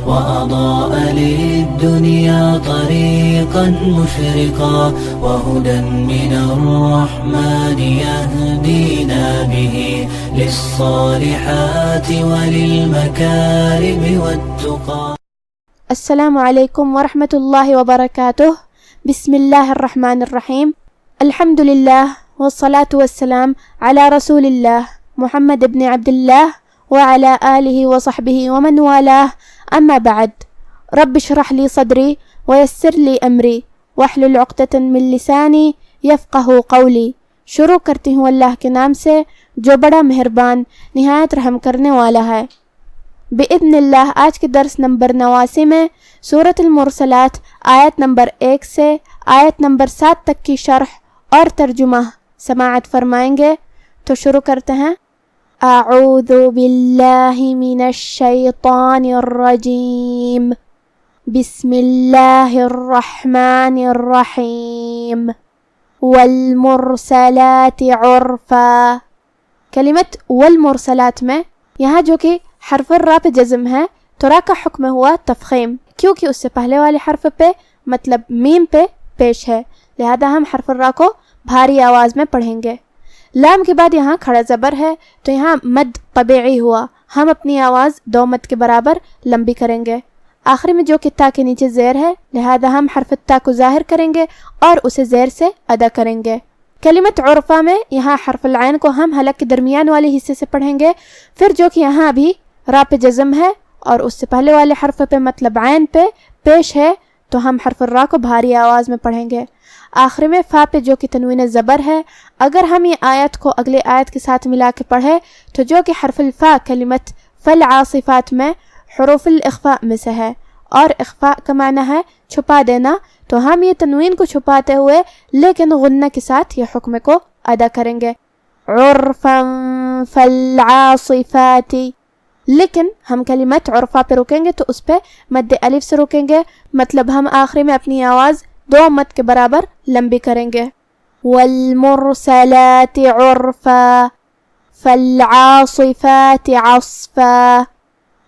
وأضاء للدنيا طريقا مشرقا وهدى من الرحمن يهدينا به للصالحات وللمكارم والتقى. السلام علیکم ورحمۃ اللہ وبرکاتہ. بسم اللہ الرحمن الرحیم. الحمد للہ والصلاة والسلام علی رسول اللہ محمد ابن عبد اللہ وعلی آلہ وصحبہ ومن والاہ. اما بعد. رب اشرح لی صدری ویسر لی امری واحلل عقدۃ من لسانی یفقہوا قولی. شروع کرتی ہوں اللہ کے نام سے جو بڑا مہربان نہایت رحم کرنے والا ہے. بإذن اللہ آج کے درس نمبر 89 میں سورۃ المرسلات آیت نمبر 1 سے آیت نمبر 7 تک کی شرح اور ترجمہ سماعت فرمائیں گے. تو شروع کرتے ہیں. اعوذ باللہ من الشیطان الرجیم. بسم اللہ الرحمن الرحیم. والمرسلات عرفا. کلمت والمرسلات میں یہاں جو کہ حرف را پہ جزم ہے تو را کا حکم ہوا تفخیم کیونکہ اس سے پہلے والے حرف پہ مطلب میم پہ پیش ہے، لہذا ہم حرف را کو بھاری آواز میں پڑھیں گے. لام کے بعد یہاں کھڑا زبر ہے تو یہاں مد طبیعی ہوا، ہم اپنی آواز 2 مد کے برابر لمبی کریں گے. آخری میں جو کہ تا کے نیچے زیر ہے لہذا ہم حرف تا کو ظاہر کریں گے اور اسے زیر سے ادا کریں گے. کلمت عرفہ میں یہاں حرف العین کو ہم حلق کے درمیان والے حصے سے پڑھیں گے. پھر جو کہ یہاں بھی را پہ جزم ہے اور اس سے پہلے والے حرف پہ مطلب عین پہ پیش ہے تو ہم حرف الرا کو بھاری آواز میں پڑھیں گے. آخر میں فا پہ جو کہ تنوین زبر ہے، اگر ہم یہ آیت کو اگلے آیت کے ساتھ ملا کے پڑھیں تو جو کہ حرف الفا کلمت فالعاصفات میں حروف الاخفاء میں سے ہے اور اخفاء کا معنی ہے چھپا دینا، تو ہم یہ تنوین کو چھپاتے ہوئے لیکن غنہ کے ساتھ یہ حکم کو ادا کریں گے. عرفا فالعاصفات. لیکن ہم کلمت عرفہ پہ رکیں گے تو اس پہ مد الف سے رکیں گے، مطلب ہم آخری میں اپنی آواز 2 مد کے برابر لمبی کریں گے. والمرسلات عرفا فالعاصفات عصفا.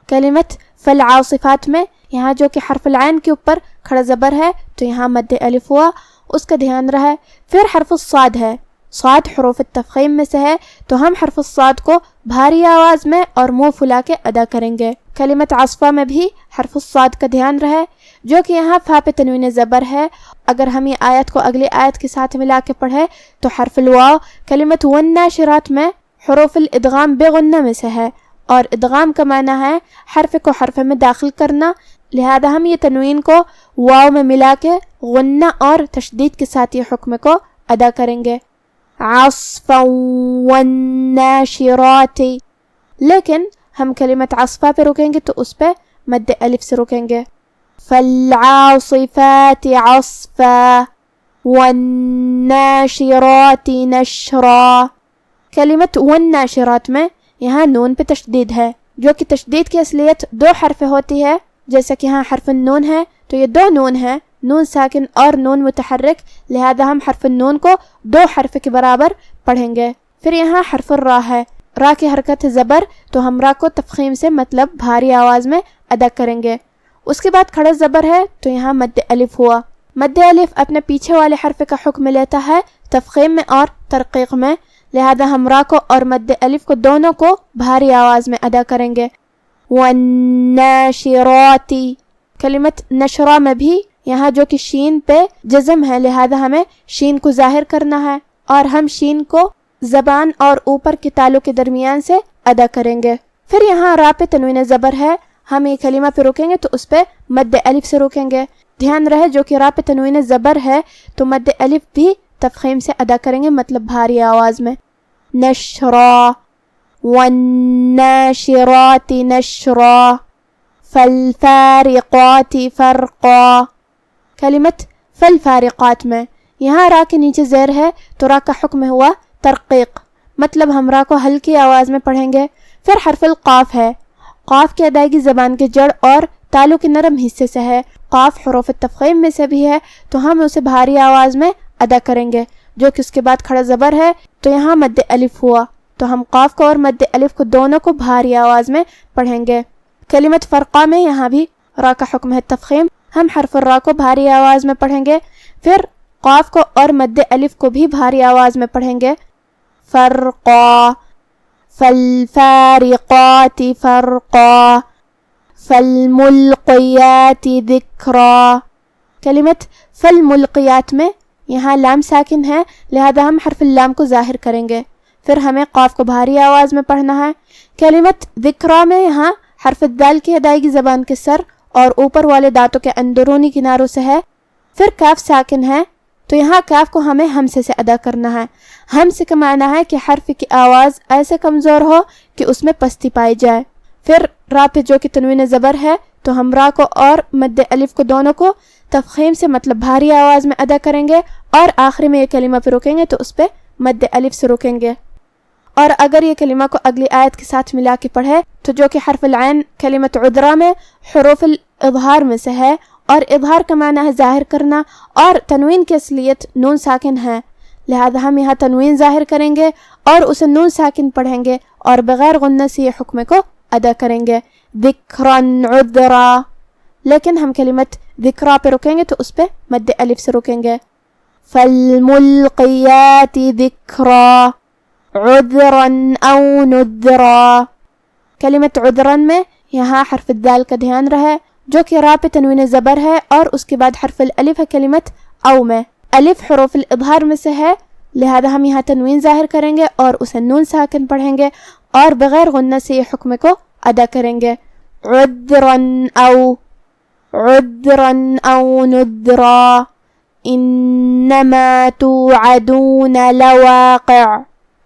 کلمت فالعاصفات میں یہاں جو کہ حرف العین کے اوپر کھڑا زبر ہے تو یہاں مد الف ہوا، اس کا دھیان رہے. پھر حرف الصاد ہے، صاد حروف التفخیم میں سے ہے تو ہم حرف الصاد کو بھاری آواز میں اور منہ پھلا کے ادا کریں گے. کلمت عصفہ میں بھی حرف الصاد کا دھیان رہے جو کہ یہاں فا پہ تنوین زبر ہے. اگر ہم یہ آیت کو اگلی آیت کے ساتھ ملا کے پڑھے تو حرف الواو کلمت والناشرات میں حروف الادغام بغنہ میں سے ہے اور ادغام کا معنی ہے حرف کو حرف میں داخل کرنا، لہذا ہم یہ تنوین کو واو میں ملا کے غنہ اور تشدید کے ساتھ یہ حکم کو ادا کریں گے. عصفا والناشرات. لیکن ہم کلمت عصفہ پہ رکیں گے تو اس پہ مد الف سے رکیں گے. فالعاصفات عصفا والناشرات نشرا. کلمت والناشرات میں یہاں نون پہ تشدید ہے جو کہ تشدید کی اصلیت 2 حرف ہوتی ہے، جیسا کہ یہاں حرف النون ہے تو یہ 2 نون ہے، نون ساکن اور نون متحرک، لہذا ہم حرف النون کو 2 حرف کے برابر پڑھیں گے. پھر یہاں حرف الرا ہے، را کی حرکت زبر تو ہم را کو تفخیم سے مطلب بھاری آواز میں ادا کریں گے. اس کے بعد کھڑا زبر ہے تو یہاں مد الف ہوا. مد الف اپنے پیچھے والے حرف کا حکم لیتا ہے تفخیم میں اور ترقیق میں، لہذا ہم را کو اور مد الف کو دونوں کو بھاری آواز میں ادا کریں گے. والناشرات. کلمت نشرا میں بھی یہاں جو کہ شین پہ جزم ہے لہذا ہمیں شین کو ظاہر کرنا ہے اور ہم شین کو زبان اور اوپر کے تالوں کے درمیان سے ادا کریں گے. پھر یہاں را پہ تنوین زبر ہے، ہم یہ کلمہ پہ رکیں گے تو اس پہ مد الف سے رکیں گے. دھیان رہے جو کہ را پہ تنوین زبر ہے تو مد الف بھی تفخیم سے ادا کریں گے مطلب بھاری آواز میں. نشرا والناشرات نشرا فالفارقات فرقا. کلمت فالفارقات میں یہاں را کے نیچے زیر ہے تو را کا حکم ہوا ترقیق، مطلب ہم را کو ہلکی آواز میں پڑھیں گے. پھر حرف القاف ہے، قاف کی ادائیگی زبان کے جڑ اور تالوں کے نرم حصے سے ہے. قاف حروف التفخیم میں سے بھی ہے تو ہم اسے بھاری آواز میں ادا کریں گے، جو کہ اس کے بعد کھڑا زبر ہے تو یہاں مد الف ہوا تو ہم قاف کو اور مد الف کو دونوں کو بھاری آواز میں پڑھیں گے. کلمت فرقہ میں یہاں بھی را کا حکم ہے تفخیم. ہم حرف را کو بھاری آواز میں پڑھیں گے، پھر قاف کو اور مد الف کو بھی بھاری آواز میں پڑھیں گے. فرقا، فالفارقات فرقا، فالملقیات ذکرا. کلمت فالملقیات میں یہاں لام ساکن ہے، لہذا ہم حرف اللام کو ظاہر کریں گے، پھر ہمیں قاف کو بھاری آواز میں پڑھنا ہے. کلمت ذکرا میں یہاں حرف الدال کی ادائیگی زبان کے سر اور اوپر والے دانتوں کے اندرونی کناروں سے ہے. پھر کاف ساکن ہے تو یہاں کاف کو ہمیں ہمسے سے ادا کرنا ہے. ہمسے کا معنی ہے کہ حرف کی آواز ایسے کمزور ہو کہ اس میں پستی پائی جائے. پھر را پہ جو کہ تنوین زبر ہے تو ہم را کو اور مد الف کو دونوں کو تفخیم سے مطلب بھاری آواز میں ادا کریں گے، اور آخری میں یہ کلمہ پہ رکیں گے تو اس پہ مد الف سے رکیں گے. اور اگر یہ کلمہ کو اگلی آیت کے ساتھ ملا کے پڑھے تو جو کہ حرف العین کلمت عذرا میں حروف الاظہار میں سے ہے، اور اظہار کا معنی ہے ظاہر کرنا، اور تنوین کی اصلیت نون ساکن ہے، لہذا ہم یہاں تنوین ظاہر کریں گے اور اسے نون ساکن پڑھیں گے اور بغیر غنہ سے یہ حکم کو ادا کریں گے. ذکرا عذرا، لیکن ہم کلمت ذکرا پہ رکیں گے تو اس پہ مد الف سے رکیں گے. فالملقیات ذکرا عذرا او نذرا. کلمت عذرا میں یہاں حرف الدال کا دھیان رہے جو کہ را پہ تنوین زبر ہے، اور اس کے بعد حرف الالف ہے کلمت او میں. الف حروف الاظہار میں سے ہے، لہذا ہم یہاں تنوین ظاہر کریں گے اور اسے نون ساکن پڑھیں گے اور بغیر غنہ سے یہ حکم کو ادا کریں گے. عذرا او نذرا انما توعدون لواقع.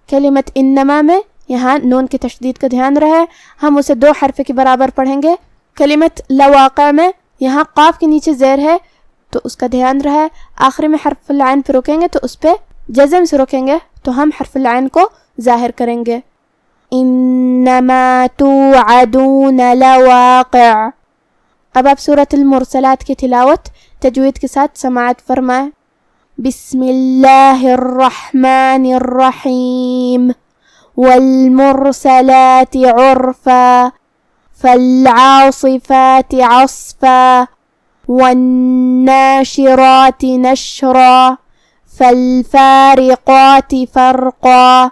کلمت انما میں یہاں نون کی تشدید کا دھیان رہے، ہم اسے دو حرف کے برابر پڑھیں گے. کلمت لواقع میں یہاں قاف کے نیچے زیر ہے تو اس کا دھیان رہے، آخری میں حرف العین پہ رکیں گے تو اس پہ جزم سے رکیں گے تو ہم حرف العین کو ظاہر کریں گے. انما توعدون لواقع. اب آپ سورۃ المرسلات کی تلاوت تجوید کے ساتھ سماعت فرمائیں. بسم اللہ الرحمن الرحیم والمرسلات عرفا فالعاصفات عصفا والناشرات نشرا فالفارقات فرقا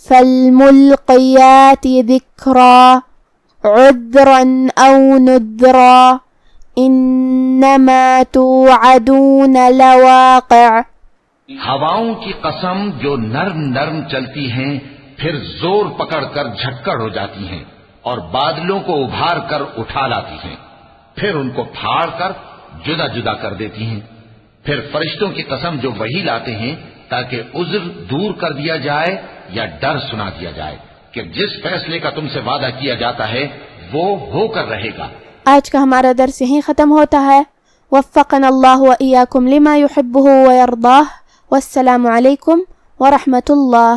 فالملقيات ذكرا عذرا أو نذرا إنما توعدون لواقع. ہواؤں کی قسم جو نرم نرم چلتی ہیں پھر زور پکڑ کر جھکڑ ہو جاتی ہیں اور بادلوں کو ابھار کر اٹھا لاتی ہیں، پھر ان کو پھاڑ کر جدا جدا کر دیتی ہیں. پھر فرشتوں کی قسم جو وحی لاتے ہیں تاکہ عذر دور کر دیا جائے یا ڈر سنا دیا جائے کہ جس فیصلے کا تم سے وعدہ کیا جاتا ہے وہ ہو کر رہے گا. آج کا ہمارا درس یہیں ختم ہوتا ہے. وفقنا اللہ وإیاکم لما يحبه ويرضاه، والسلام علیکم ورحمۃ اللہ.